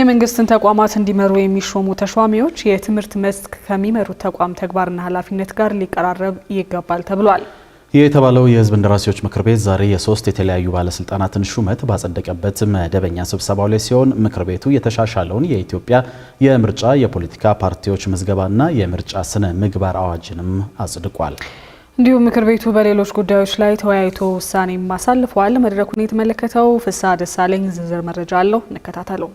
የመንግስትን ተቋማት እንዲመሩ የሚሾሙ ተሿሚዎች የትምህርት መስክ ከሚመሩት ተቋም ተግባርና ኃላፊነት ጋር ሊቀራረብ ይገባል ተብሏል። የተባለው የህዝብ እንደራሴዎች ምክር ቤት ዛሬ የሶስት የተለያዩ ባለስልጣናትን ሹመት ባጸደቀበት መደበኛ ስብሰባው ላይ ሲሆን ምክር ቤቱ የተሻሻለውን የኢትዮጵያ የምርጫ የፖለቲካ ፓርቲዎች ምዝገባና የምርጫ ስነ ምግባር አዋጅንም አጽድቋል። እንዲሁም ምክር ቤቱ በሌሎች ጉዳዮች ላይ ተወያይቶ ውሳኔም አሳልፏል። መድረኩን የተመለከተው ፍስሐ ደሳለኝ ዝርዝር መረጃ አለው፣ እንከታተለው።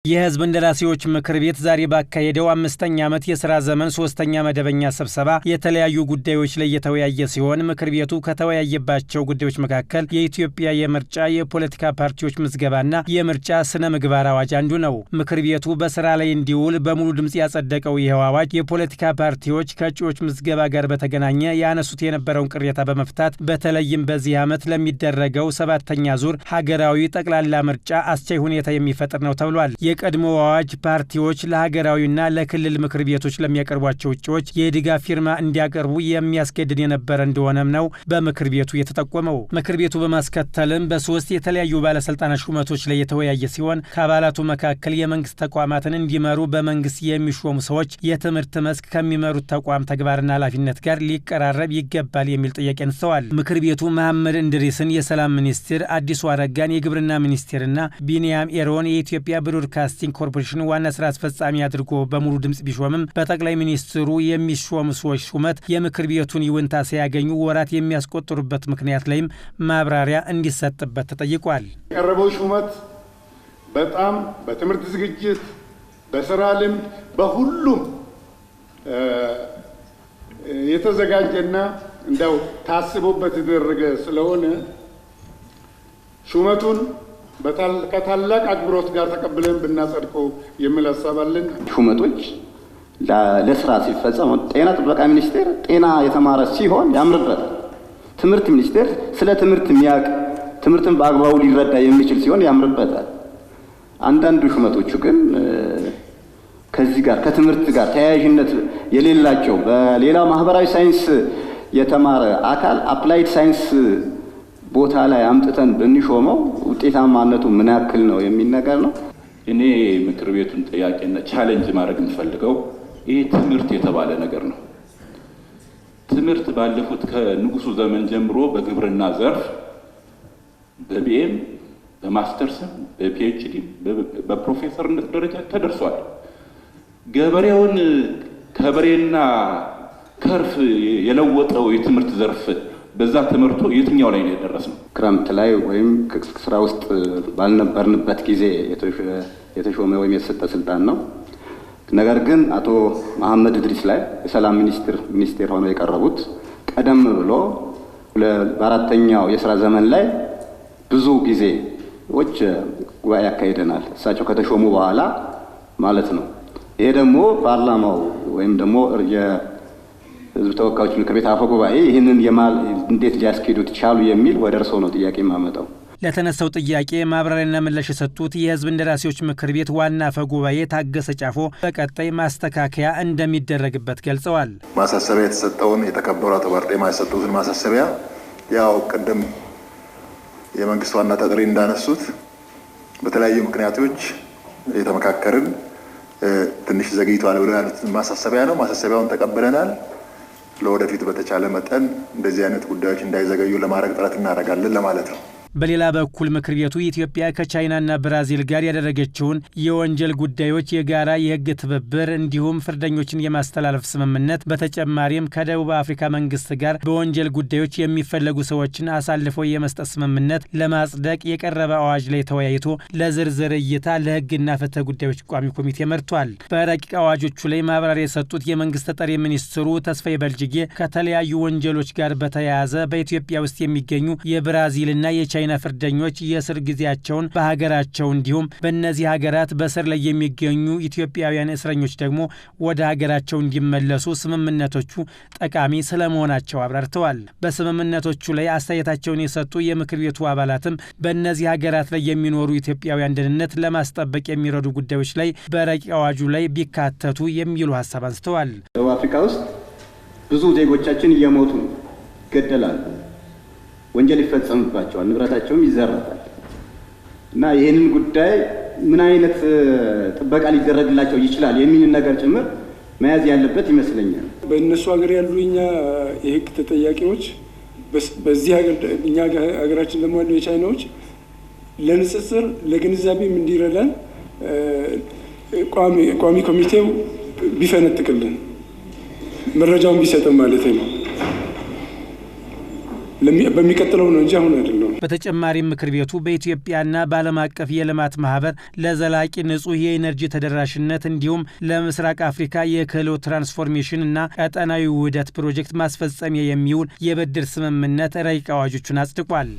የህዝብ እንደራሴዎች ምክር ቤት ዛሬ ባካሄደው 5ኛ ዓመት የሥራ ዘመን 3ኛ መደበኛ ስብሰባ የተለያዩ ጉዳዮች ላይ የተወያየ ሲሆን ምክር ቤቱ ከተወያየባቸው ጉዳዮች መካከል የኢትዮጵያ የምርጫ የፖለቲካ ፓርቲዎች ምዝገባና የምርጫ ስነ ምግባር አዋጅ አንዱ ነው። ምክር ቤቱ በስራ ላይ እንዲውል በሙሉ ድምጽ ያጸደቀው ይህ አዋጅ የፖለቲካ ፓርቲዎች ከእጩዎች ምዝገባ ጋር በተገናኘ ያነሱት የነበረውን ቅሬታ በመፍታት በተለይም በዚህ ዓመት ለሚደረገው 7ኛ ዙር ሀገራዊ ጠቅላላ ምርጫ አስቻይ ሁኔታ የሚፈጥር ነው ተብሏል። የቀድሞ አዋጅ ፓርቲዎች ለሀገራዊና ለክልል ምክር ቤቶች ለሚያቀርቧቸው እጩዎች የድጋፍ ፊርማ እንዲያቀርቡ የሚያስገድድ የነበረ እንደሆነም ነው በምክር ቤቱ የተጠቆመው። ምክር ቤቱ በማስከተልም በሶስት የተለያዩ ባለስልጣናት ሹመቶች ላይ የተወያየ ሲሆን ከአባላቱ መካከል የመንግስት ተቋማትን እንዲመሩ በመንግስት የሚሾሙ ሰዎች የትምህርት መስክ ከሚመሩት ተቋም ተግባርና ኃላፊነት ጋር ሊቀራረብ ይገባል የሚል ጥያቄ አንስተዋል። ምክር ቤቱ መሐመድ እንድሪስን የሰላም ሚኒስትር፣ አዲሱ አረጋን የግብርና ሚኒስቴርና ቢኒያም ኤሮን የኢትዮጵያ ብሮድካስቲንግ ኮርፖሬሽን ዋና ስራ አስፈጻሚ አድርጎ በሙሉ ድምጽ ቢሾምም በጠቅላይ ሚኒስትሩ የሚሾሙ ሰዎች ሹመት የምክር ቤቱን ይሁንታ ሳያገኙ ወራት የሚያስቆጥሩበት ምክንያት ላይም ማብራሪያ እንዲሰጥበት ተጠይቋል። የቀረበው ሹመት በጣም በትምህርት ዝግጅት፣ በስራ ልምድ፣ በሁሉም የተዘጋጀና እንደው ታስቦበት የተደረገ ስለሆነ ሹመቱን ከታላቅ አክብሮት ጋር ተቀብለን ብናጸድቀው የሚል ሀሳብ አለን። ሹመቶች ለስራ ሲፈጸሙ ጤና ጥበቃ ሚኒስቴር ጤና የተማረ ሲሆን ያምርበታል። ትምህርት ሚኒስቴር ስለ ትምህርት የሚያውቅ ትምህርትን በአግባቡ ሊረዳ የሚችል ሲሆን ያምርበታል። አንዳንዱ ሹመቶቹ ግን ከዚህ ጋር ከትምህርት ጋር ተያያዥነት የሌላቸው በሌላ ማህበራዊ ሳይንስ የተማረ አካል አፕላይድ ሳይንስ ቦታ ላይ አምጥተን ብንሾመው ውጤታማነቱ ምን ያክል ነው የሚል ነገር ነው። እኔ ምክር ቤቱን ጥያቄና ቻሌንጅ ማድረግ የምፈልገው ይህ ትምህርት የተባለ ነገር ነው። ትምህርት ባለፉት ከንጉሱ ዘመን ጀምሮ በግብርና ዘርፍ በቢኤም፣ በማስተርስም፣ በፒኤችዲ፣ በፕሮፌሰርነት ደረጃ ተደርሷል። ገበሬውን ከበሬና ከርፍ የለወጠው የትምህርት ዘርፍ በዛ ትምህርቱ የትኛው ላይ ነው የደረስነው? ክረምት ላይ ወይም ስራ ውስጥ ባልነበርንበት ጊዜ የተሾመ ወይም የተሰጠ ስልጣን ነው። ነገር ግን አቶ መሐመድ እንድሪስ ላይ የሰላም ሚኒስቴር ሆነው የቀረቡት ቀደም ብሎ በአራተኛው የስራ ዘመን ላይ ብዙ ጊዜዎች ጉባኤ ያካሂደናል። እሳቸው ከተሾሙ በኋላ ማለት ነው። ይሄ ደግሞ ፓርላማው ወይም ደግሞ ህዝብ ተወካዮች ምክር ቤት አፈ ጉባኤ ይህንን እንዴት ሊያስኬዱት ቻሉ የሚል ወደ እርስዎ ነው ጥያቄ የማመጣው። ለተነሳው ጥያቄ ማብራሪያና ምላሽ የሰጡት የህዝብ እንደራሴዎች ምክር ቤት ዋና አፈ ጉባኤ ታገሰ ጫፎ በቀጣይ ማስተካከያ እንደሚደረግበት ገልጸዋል። ማሳሰቢያ የተሰጠውን የተከበሩ አቶ ባርጤማ የሰጡትን ማሳሰቢያ ያው ቅድም የመንግስት ዋና ተጠሪ እንዳነሱት በተለያዩ ምክንያቶች የተመካከርን ትንሽ ዘግይቷል ብለው ያሉት ማሳሰቢያ ነው። ማሳሰቢያውን ተቀብለናል። ለወደፊት በተቻለ መጠን እንደዚህ አይነት ጉዳዮች እንዳይዘገዩ ለማድረግ ጥረት እናደርጋለን ለማለት ነው። በሌላ በኩል ምክር ቤቱ ኢትዮጵያ ከቻይናና ብራዚል ጋር ያደረገችውን የወንጀል ጉዳዮች የጋራ የህግ ትብብር እንዲሁም ፍርደኞችን የማስተላለፍ ስምምነት በተጨማሪም ከደቡብ አፍሪካ መንግስት ጋር በወንጀል ጉዳዮች የሚፈለጉ ሰዎችን አሳልፎ የመስጠት ስምምነት ለማጽደቅ የቀረበ አዋጅ ላይ ተወያይቶ ለዝርዝር እይታ ለህግና ፍትህ ጉዳዮች ቋሚ ኮሚቴ መርቷል። በረቂቅ አዋጆቹ ላይ ማብራሪያ የሰጡት የመንግስት ተጠሪ ሚኒስትሩ ተስፋዬ በልጅጌ ከተለያዩ ወንጀሎች ጋር በተያያዘ በኢትዮጵያ ውስጥ የሚገኙ የብራዚልና የቻይና ፍርደኞች የእስር ጊዜያቸውን በሀገራቸው እንዲሁም በእነዚህ ሀገራት በእስር ላይ የሚገኙ ኢትዮጵያውያን እስረኞች ደግሞ ወደ ሀገራቸው እንዲመለሱ ስምምነቶቹ ጠቃሚ ስለመሆናቸው አብራርተዋል። በስምምነቶቹ ላይ አስተያየታቸውን የሰጡ የምክር ቤቱ አባላትም በእነዚህ ሀገራት ላይ የሚኖሩ ኢትዮጵያውያን ደህንነት ለማስጠበቅ የሚረዱ ጉዳዮች ላይ በረቂቅ አዋጁ ላይ ቢካተቱ የሚሉ ሀሳብ አንስተዋል። ደቡብ አፍሪካ ውስጥ ብዙ ዜጎቻችን እየሞቱ ይገደላሉ፣ ወንጀል ይፈጸምባቸዋል፣ ንብረታቸውም ይዘረፋል እና ይህንን ጉዳይ ምን አይነት ጥበቃ ሊደረግላቸው ይችላል የሚል ነገር ጭምር መያዝ ያለበት ይመስለኛል። በእነሱ ሀገር ያሉ እኛ የህግ ተጠያቂዎች በዚህ ሀገር እኛ ሀገራችን ደግሞ ያሉ የቻይናዎች ለንጽጽር ለግንዛቤም እንዲረዳን ቋሚ ኮሚቴው ቢፈነጥቅልን መረጃውን ቢሰጥም ማለት ነው። በሚቀጥለው ነው እንጂ አሁን አይደለም። በተጨማሪም ምክር ቤቱ በኢትዮጵያና በዓለም አቀፍ የልማት ማህበር ለዘላቂ ንጹህ የኢነርጂ ተደራሽነት እንዲሁም ለምስራቅ አፍሪካ የክህሎት ትራንስፎርሜሽን እና ቀጠናዊ ውህደት ፕሮጀክት ማስፈጸሚያ የሚውል የብድር ስምምነት ረቂቅ አዋጆችን አጽድቋል።